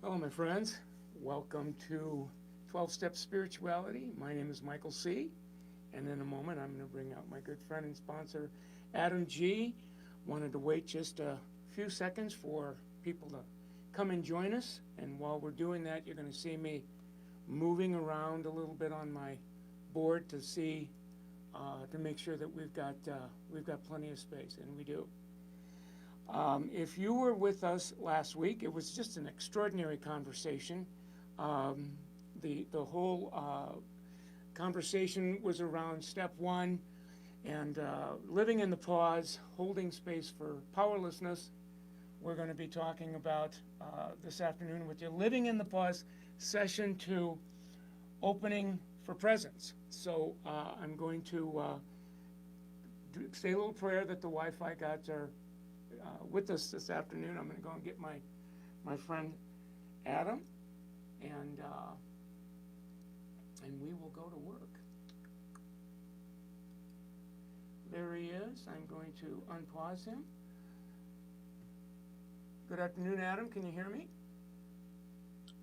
Hello, my friends. Welcome to 12 Step Spirituality. My name is Michael C. And in a moment, I'm going to bring out my good friend and sponsor, Adam G. Wanted to wait just a few seconds for people to come and join us. And while we're doing that, you're going to see me moving around a little bit on my board to see to make sure that we've got plenty of space, and we do. If you were with us last week, it was just an extraordinary conversation. Um, the whole conversation was around step one and living in the pause, holding space for powerlessness. We're going to be talking about this afternoon with you, living in the pause, session two, opening for presence. So I'm going to say a little prayer that the Wi-Fi gods are with us this afternoon. I'm going to go and get my friend Adam, and we will go to work. There he is. I'm going to unpause him. Good afternoon, Adam. Can you hear me?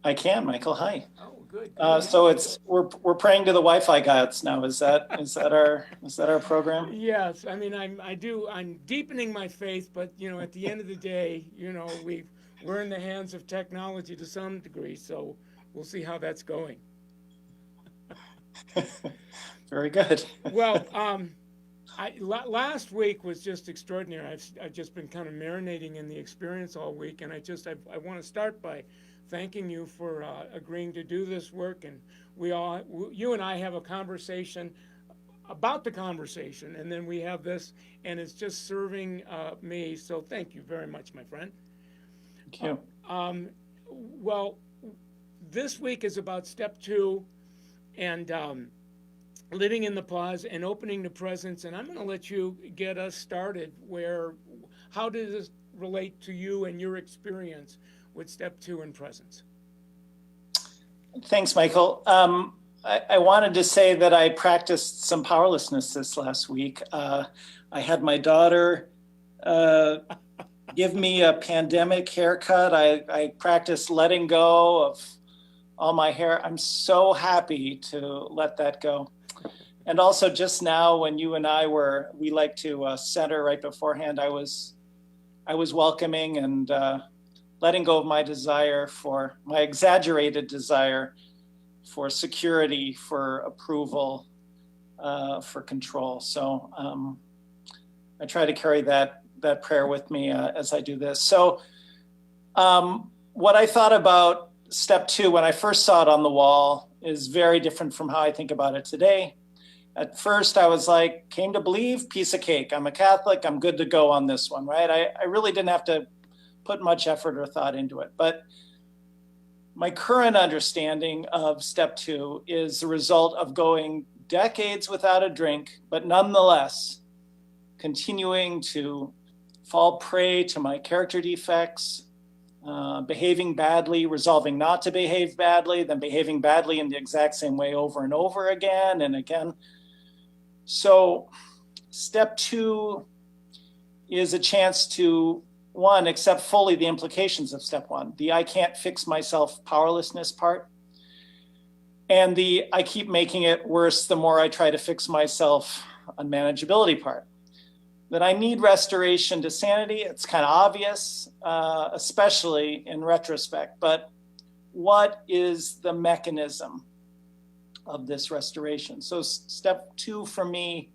I can, Michael. Hi. Oh, good. So we're praying to the Wi-Fi gods now. Is that our program? Yes. I mean, I'm deepening my faith, but at the end of the day, we're in the hands of technology to some degree. So we'll see how that's going. Very good. Well, last week was just extraordinary. I've just been kind of marinating in the experience all week, and I want to start by thanking you for agreeing to do this work. And you and I have a conversation about the conversation, and then we have this, and it's just serving me. So thank you very much, my friend. Thank you. Well, this week is about step two, and living in the pause and opening the presence. And I'm going to let you get us started. How does this relate to you and your experience with step two in presence? Thanks, Michael. I wanted to say that I practiced some powerlessness this last week. I had my daughter give me a pandemic haircut. I practiced letting go of all my hair. I'm so happy to let that go. And also just now when you and we like to center right beforehand, I was welcoming and letting go of my exaggerated desire for security, for approval, for control. So I try to carry that prayer with me as I do this. So what I thought about step two when I first saw it on the wall is very different from how I think about it today. At first, I was like, came to believe, piece of cake. I'm a Catholic. I'm good to go on this one, right? I really didn't have to put much effort or thought into it. But my current understanding of step two is the result of going decades without a drink, but nonetheless continuing to fall prey to my character defects, behaving badly, resolving not to behave badly, then behaving badly in the exact same way over and over again and again. So step two is a chance to, one, accept fully the implications of step one, the I can't fix myself powerlessness part, and the I keep making it worse the more I try to fix myself unmanageability part. That I need restoration to sanity, it's kind of obvious, especially in retrospect, but what is the mechanism of this restoration? So step two for me,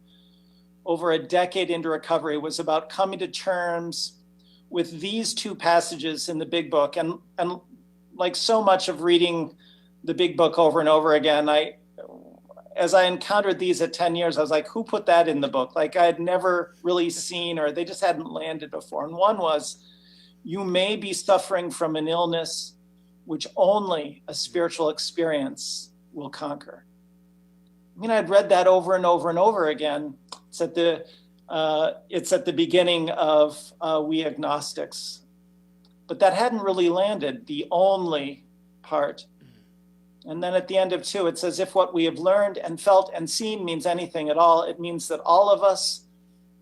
over a decade into recovery, was about coming to terms with these two passages in the Big Book. And like so much of reading the Big Book over and over again, as I encountered these at 10 years, I was like, who put that in the book? Like I had never really seen, or they just hadn't landed before. And one was, you may be suffering from an illness which only a spiritual experience will conquer. I mean, I'd read that over and over and over again. It's at the beginning of We Agnostics. But that hadn't really landed, the only part. And then at the end of two, it says, if what we have learned and felt and seen means anything at all, it means that all of us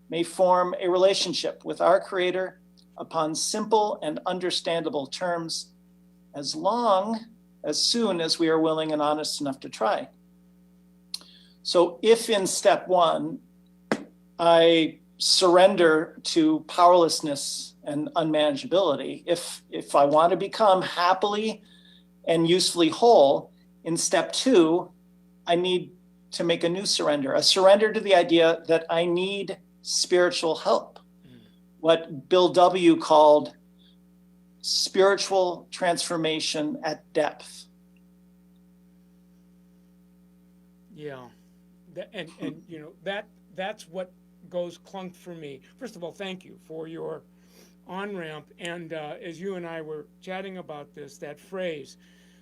may form a relationship with our Creator upon simple and understandable terms, as soon as we are willing and honest enough to try. So if in step one, I surrender to powerlessness and unmanageability, if I want to become happily and usefully whole, in step two, I need to make a new surrender, a surrender to the idea that I need spiritual help, what Bill W. called spiritual transformation at depth. Yeah, and you know, that's what goes clunk for me. First of all, thank you for your on-ramp, and as you and I were chatting about this, that phrase,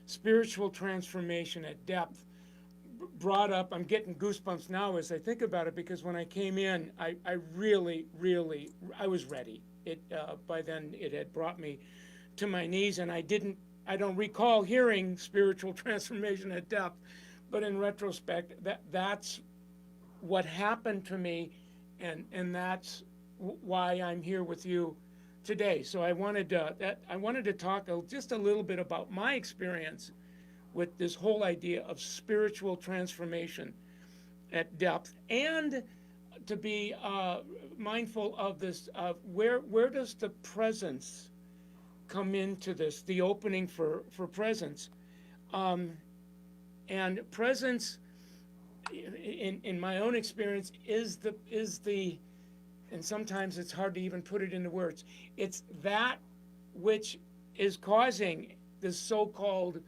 spiritual transformation at depth, brought up. I'm getting goosebumps now as I think about it, because when I came in, I really I was ready. It by then it had brought me to my knees, and I don't recall hearing spiritual transformation at depth, but in retrospect, that's what happened to me, and that's why I'm here with you today. So I wanted to talk just a little bit about my experience with this whole idea of spiritual transformation at depth, and to be mindful of this, where does the presence come into this, the opening for presence. And presence, in my own experience, is the, and sometimes it's hard to even put it into words, it's that which is causing this so-called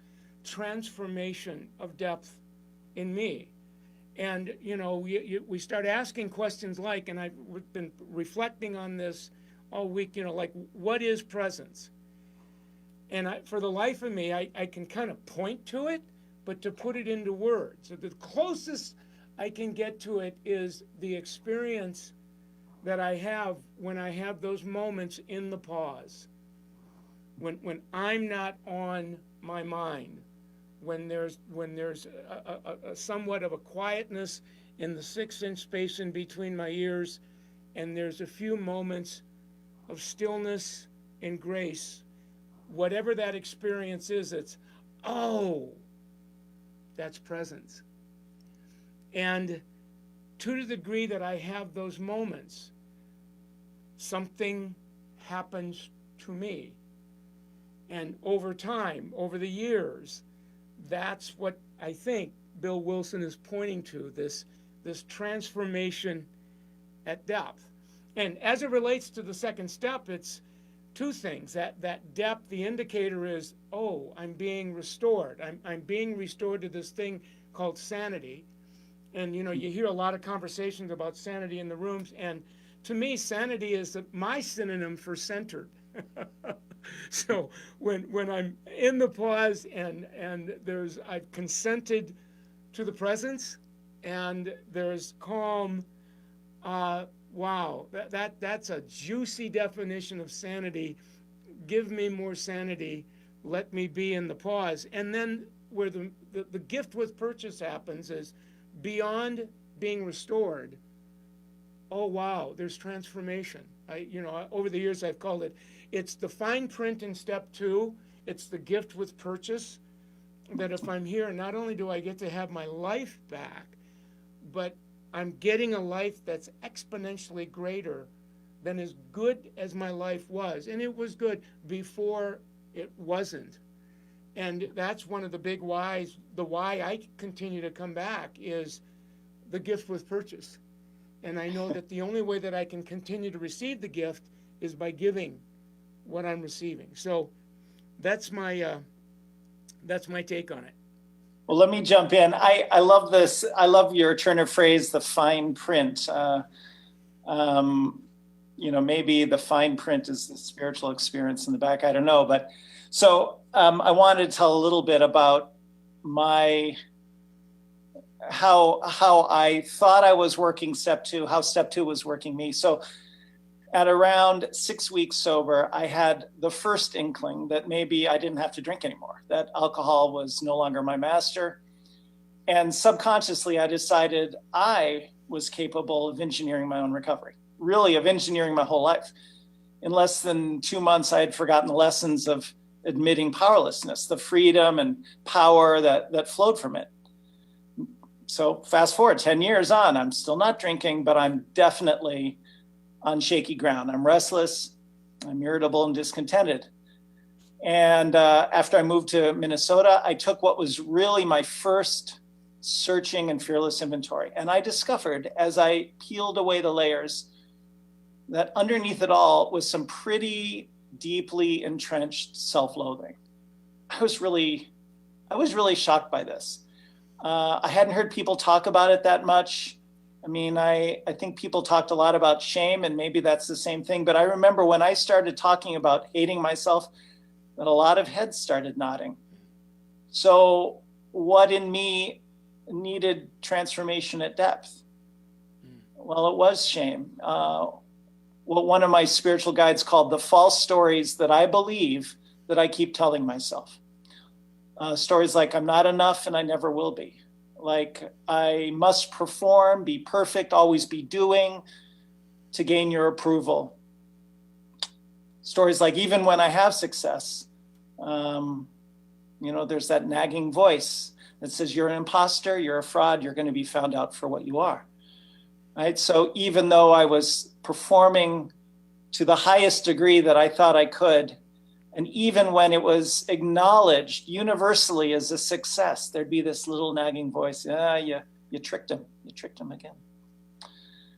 transformation of depth in me. And you know, we start asking questions like, and I've been reflecting on this all week, you know, like, what is presence? And for the life of me, I can kind of point to it, but to put it into words, so the closest I can get to it is the experience that I have when I have those moments in the pause, when I'm not on my mind, when there's a somewhat of a quietness in the 6-inch space in between my ears, and there's a few moments of stillness and grace. Whatever that experience is, it's, oh, that's presence. And to the degree that I have those moments, something happens to me. And over time, over the years, that's what I think Bill Wilson is pointing to, this transformation at depth. And as it relates to the second step, it's two things. That depth, the indicator is, oh, I'm being restored. I'm being restored to this thing called sanity. And you know, you hear a lot of conversations about sanity in the rooms, and to me, sanity is my synonym for centered. So when I'm in the pause and I've consented to the presence, and there's calm, wow, that's a juicy definition of sanity. Give me more sanity. Let me be in the pause. And then where the gift with purchase happens is, beyond being restored, oh wow, there's transformation. Over the years I've called it's the fine print in step two. It's the gift with purchase, that if I'm here, not only do I get to have my life back, but I'm getting a life that's exponentially greater than as good as my life was. And it was good before it wasn't. And that's one of the big whys. The why I continue to come back is the gift with purchase. And I know that the only way that I can continue to receive the gift is by giving what I'm receiving. So that's my take on it. Well, let me jump in. I love this. I love your turn of phrase, the fine print. Maybe the fine print is the spiritual experience in the back. I don't know. But so I wanted to tell a little bit about how I thought I was working step two, how step two was working me. So at around 6 weeks sober, I had the first inkling that maybe I didn't have to drink anymore, that alcohol was no longer my master. And subconsciously, I decided I was capable of engineering my own recovery, really of engineering my whole life. In less than 2 months, I had forgotten the lessons of admitting powerlessness, the freedom and power that flowed from it. So fast forward 10 years on, I'm still not drinking, but I'm definitely on shaky ground. I'm restless, I'm irritable and discontented. And after I moved to Minnesota, I took what was really my first searching and fearless inventory. And I discovered, as I peeled away the layers, that underneath it all was some pretty deeply entrenched self-loathing. I was really shocked by this. I hadn't heard people talk about it that much. I mean, I think people talked a lot about shame, and maybe that's the same thing. But I remember when I started talking about hating myself, that a lot of heads started nodding. So what in me needed transformation at depth? Well, it was shame. What one of my spiritual guides called the false stories that I believe that I keep telling myself. Stories like I'm not enough and I never will be. Like I must perform, be perfect, always be doing to gain your approval. Stories like even when I have success, there's that nagging voice that says you're an imposter, you're a fraud, you're going to be found out for what you are. Right? So even though I was performing to the highest degree that I thought I could, and even when it was acknowledged universally as a success, there'd be this little nagging voice, you tricked him again.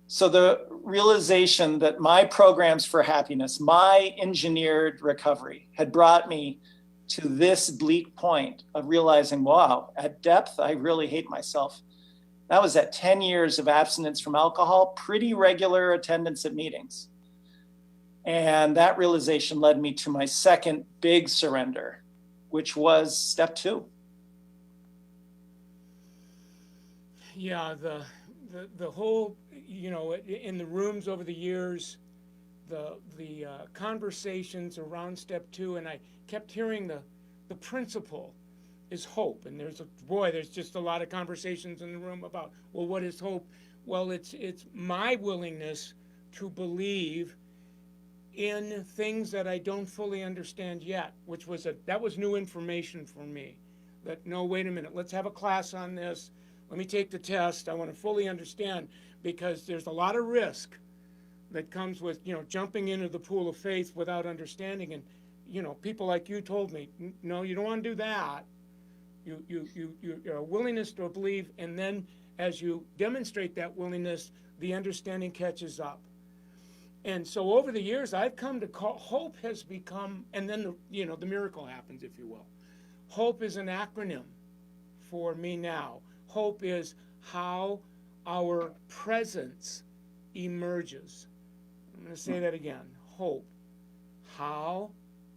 So the realization that my programs for happiness, my engineered recovery had brought me to this bleak point of realizing, wow, at depth, I really hate myself. That was at 10 years of abstinence from alcohol, pretty regular attendance at meetings. And that realization led me to my second big surrender, which was step 2. Yeah, the whole, in the rooms over the years, the conversations around step 2, and I kept hearing the principle is hope. And there's just a lot of conversations in the room about, well, what is hope? Well, it's my willingness to believe in things that I don't fully understand yet, that was new information for me. That, no, wait a minute, let's have a class on this. Let me take the test. I want to fully understand, because there's a lot of risk that comes with, jumping into the pool of faith without understanding. And, people like you told me, no, you don't want to do that. Your willingness to believe, and then as you demonstrate that willingness, the understanding catches up. And so over the years, I've come to call, hope has become, and then the miracle happens, if you will. Hope is an acronym for me now. Hope is how our presence emerges. I'm going to say that again. Hope, how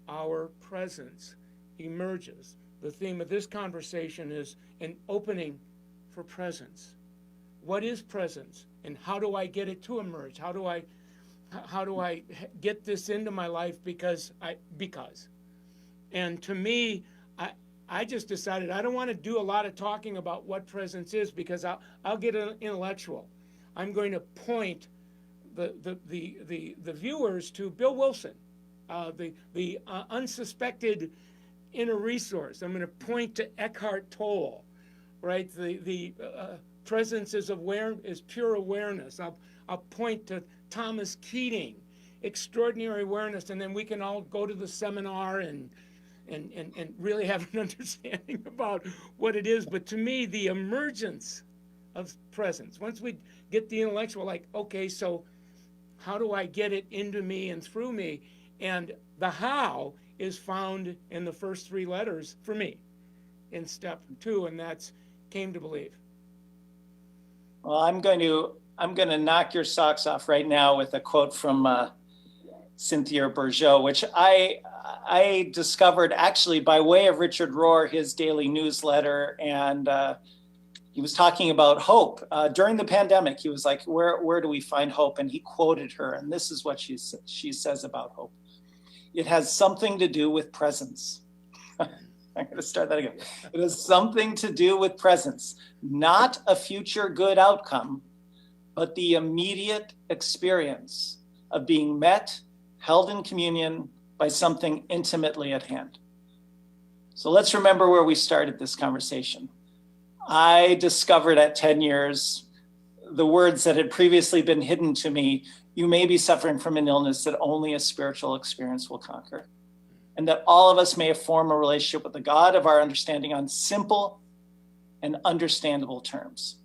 our presence emerges. The theme of this conversation is an opening for presence. What is presence, and how do I get it to emerge? How do I get this into my life? Because. And to me, I just decided I don't want to do a lot of talking about what presence is, because I'll get intellectual. I'm going to point the viewers to Bill Wilson, the unsuspected inner resource. I'm going to point to Eckhart Tolle, right? The presence is pure awareness. I'll point to Thomas Keating, extraordinary awareness, and then we can all go to the seminar and really have an understanding about what it is. But to me, the emergence of presence, once we get the intellectual, like, okay, so how do I get it into me and through me? And the how is found in the first 3 letters for me in step 2, and that's came to believe. Well, I'm going to knock your socks off right now with a quote from Cynthia Bourgeault, which I discovered actually by way of Richard Rohr, his daily newsletter, and he was talking about hope during the pandemic. He was like, "Where do we find hope?" And he quoted her, and this is what she says about hope: "It has something to do with presence." I'm going to start that again. It has something to do with presence, not a future good outcome, but the immediate experience of being met, held in communion by something intimately at hand. So let's remember where we started this conversation. I discovered at 10 years the words that had previously been hidden to me. You may be suffering from an illness that only a spiritual experience will conquer. And that all of us may form a relationship with the God of our understanding on simple and understandable terms.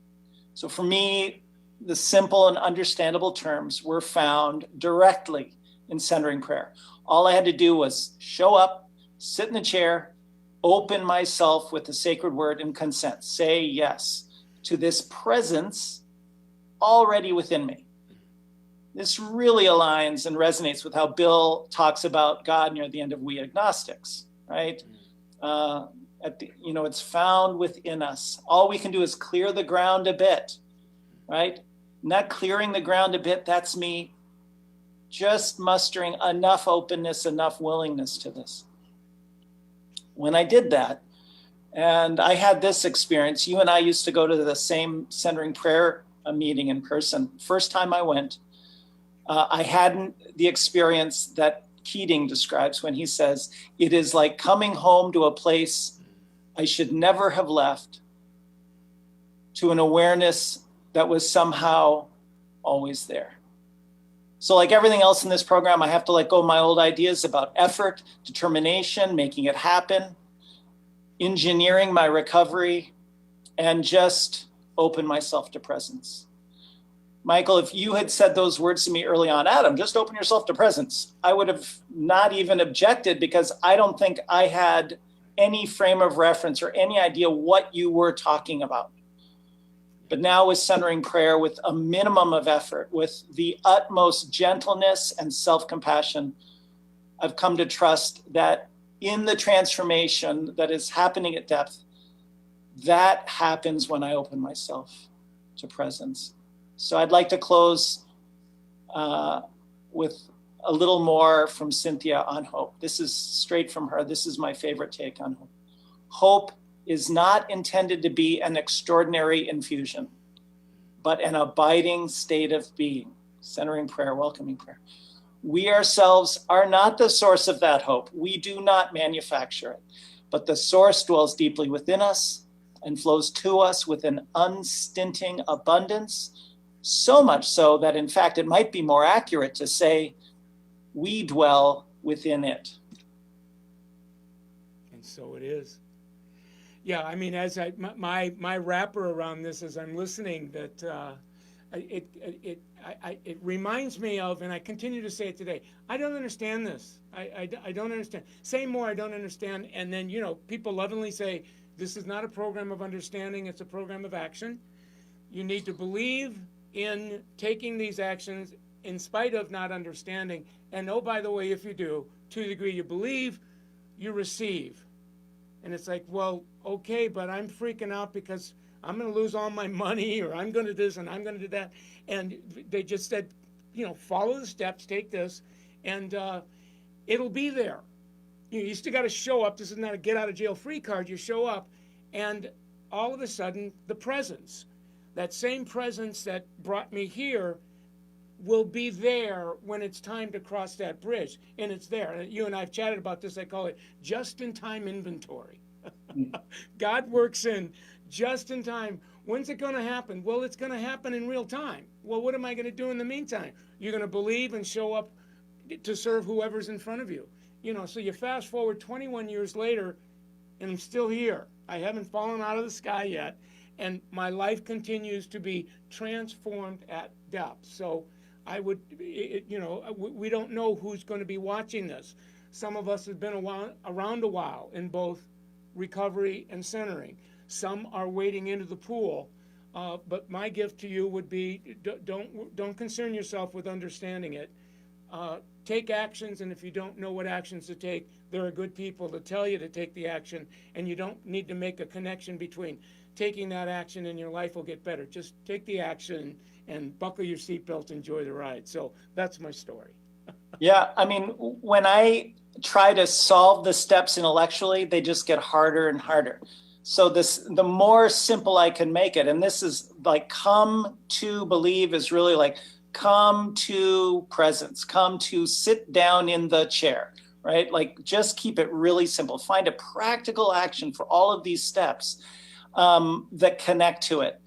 So for me, the simple and understandable terms were found directly in centering prayer. All I had to do was show up, sit in the chair, open myself with the sacred word and consent, say yes to this presence already within me. This really aligns and resonates with how Bill talks about God near the end of We Agnostics, right? It's found within us. All we can do is clear the ground a bit, right? Not clearing the ground a bit, that's me just mustering enough openness, enough willingness to this. When I did that, and I had this experience, you and I used to go to the same centering prayer meeting in person. First time I went, I hadn't the experience that Keating describes when he says, it is like coming home to a place I should never have left, to an awareness that was somehow always there. So like everything else in this program, I have to let go of my old ideas about effort, determination, making it happen, engineering my recovery, and just open myself to presence. Michael, if you had said those words to me early on, Adam, just open yourself to presence, I would have not even objected, because I don't think I had any frame of reference or any idea what you were talking about. But now with centering prayer, with a minimum of effort, with the utmost gentleness and self-compassion, I've come to trust that in the transformation that is happening at depth, that happens when I open myself to presence. So I'd like to close with a little more from Cynthia on hope. This is straight from her. This is my favorite take on hope. Hope is not intended to be an extraordinary infusion, but an abiding state of being. Centering prayer, welcoming prayer. We ourselves are not the source of that hope. We do not manufacture it, but the source dwells deeply within us and flows to us with an unstinting abundance, so much so that, in fact, it might be more accurate to say we dwell within it. And so it is. Yeah, I mean, as my wrapper around this as I'm listening, that it reminds me of, and I continue to say it today, I don't understand this. I don't understand. Say more, I don't understand. And then, people lovingly say, this is not a program of understanding, it's a program of action. You need to believe in taking these actions in spite of not understanding. And oh, by the way, if you do, to the degree you believe, you receive. And it's like, well, okay, but I'm freaking out because I'm going to lose all my money, or I'm going to do this and I'm going to do that. And they just said, follow the steps, take this, and it'll be there. You still got to show up. This is not a get out of jail free card. You show up, and all of a sudden, the presence, that same presence that brought me here, will be there when it's time to cross that bridge. And it's there. You and I have chatted about this. I call it just-in-time inventory. God works in just in time. When's it going to happen? Well, it's going to happen in real time. Well, what am I going to do in the meantime? You're going to believe and show up to serve whoever's in front of you. So you fast forward 21 years later, and I'm still here. I haven't fallen out of the sky yet. And my life continues to be transformed at depth. So I would, we don't know who's going to be watching this. Some of us have been around a while in both recovery and centering. Some are wading into the pool. But my gift to you would be, don't concern yourself with understanding it. Take actions, and if you don't know what actions to take, there are good people to tell you to take the action, and you don't need to make a connection between taking that action and your life will get better. Just take the action and buckle your seatbelt, enjoy the ride. So that's my story. Yeah, I mean, when I try to solve the steps intellectually, they just get harder and harder. So the more simple I can make it, and this is like come to believe is really like come to presence, come to sit down in the chair, right? Like just keep it really simple. Find a practical action for all of these steps that connect to it.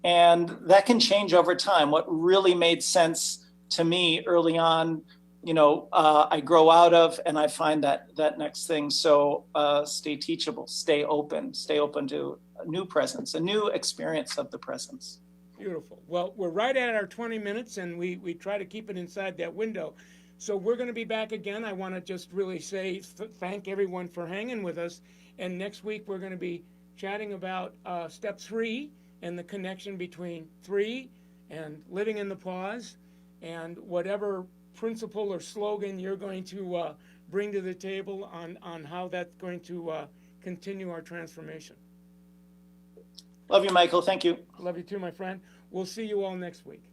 And that can change over time. What really made sense to me early on, I grow out of, and I find that next thing. So stay teachable, stay open to a new presence, a new experience of the presence. Beautiful. Well, we're right at our 20 minutes, and we try to keep it inside that window. So we're going to be back again. I want to just really say thank everyone for hanging with us. And next week, we're going to be chatting about step 3 and the connection between 3 and living in the pause, and whatever principle or slogan you're going to bring to the table on how that's going to continue our transformation. Love you, Michael. Thank you. Love you too, my friend. We'll see you all next week.